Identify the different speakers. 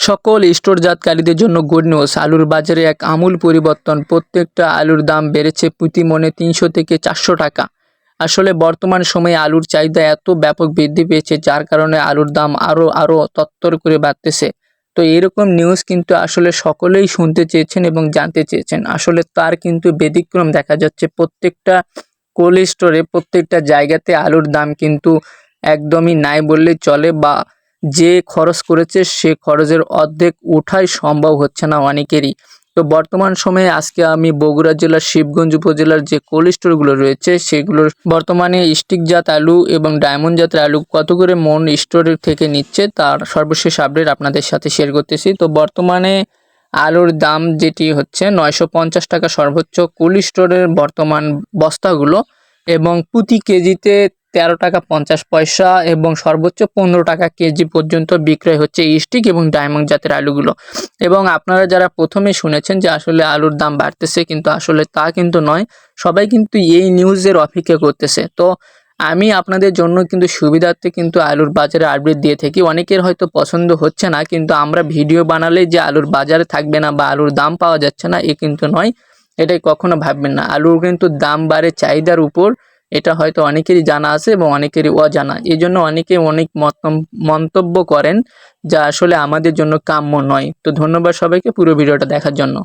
Speaker 1: সকল স্টোরজাতকারীদের জন্য good news. আলুর বাজারে এক আমূল পরিবর্তন। প্রত্যেকটা আলুর দাম বেড়েছে প্রতি মণে ৩০০ থেকে ৪০০ টাকা। আসলে বর্তমান সময়ে আলুর চাহিদা এত ব্যাপক বৃদ্ধি পেয়েছে, যার কারণে আলুর দাম আরও তত্তর করে বাড়তেছে। তো এরকম নিউজ কিন্তু আসলে সকলেই শুনতে চেয়েছেন এবং জানতে চেয়েছেন। আসলে তার কিন্তু ব্যতিক্রম দেখা যাচ্ছে। প্রত্যেকটা কোল্ড স্টোরে, প্রত্যেকটা জায়গাতে আলুর দাম কিন্তু একদমই নাই বললেই চলে, বা যে খরচ করেছে সে খরচের অর্ধেক ওঠাই সম্ভব হচ্ছে না অনেকেরই। তো বর্তমান সময়ে আজকে আমি বগুড়া জেলার শিবগঞ্জ উপজেলার যে কোল্ড স্টোরগুলো রয়েছে সেগুলোর বর্তমানে স্টিকজাত আলু এবং ডায়মন্ড জাতের আলু কত করে মন স্টোরের থেকে নিচ্ছে তার সর্বশেষ আপডেট আপনাদের সাথে শেয়ার করতেছি। তো বর্তমানে আলুর দাম যেটি হচ্ছে 950 টাকা সর্বোচ্চ কোল্ড স্টোরের বর্তমান বস্তাগুলো, এবং প্রতি কেজিতে 13 টাকা 50 পয়সা এবং সর্বোচ্চ 15 টাকা কেজি পর্যন্ত বিক্রয় হচ্ছে স্টিক এবং ডায়মন্ড জাতের আলুগুলো। এবং আপনারা যারা প্রথমে শুনেছেন যে আসলে আলুর দাম বাড়তেছে, কিন্তু আসলে তা কিন্তু নয়। সবাই কিন্তু এই নিউজের অপেক্ষা করতেছে। তো আমি আপনাদের জন্য কিন্তু সুবিধার্থে কিন্তু আলুর বাজারে আপডেট দিয়ে থাকি। অনেকের হয়তো পছন্দ হচ্ছে না, কিন্তু আমরা ভিডিও বানালে যে আলুর বাজারে থাকবে না বা আলুর দাম পাওয়া যাচ্ছে না, এ কিন্তু নয়। এটাই কখনো ভাববেন না। আলুর কিন্তু দাম বাড়ে চাহিদার উপর। এটা হয়তো অনেকেরই জানা আছে এবং অনেকেরই অজানা। এজন্য অনেকে অনেক মন্তব্য করেন যা আসলে আমাদের জন্য কাম্য নয়। তো ধন্যবাদ সবাইকে পুরো ভিডিওটা দেখার জন্য।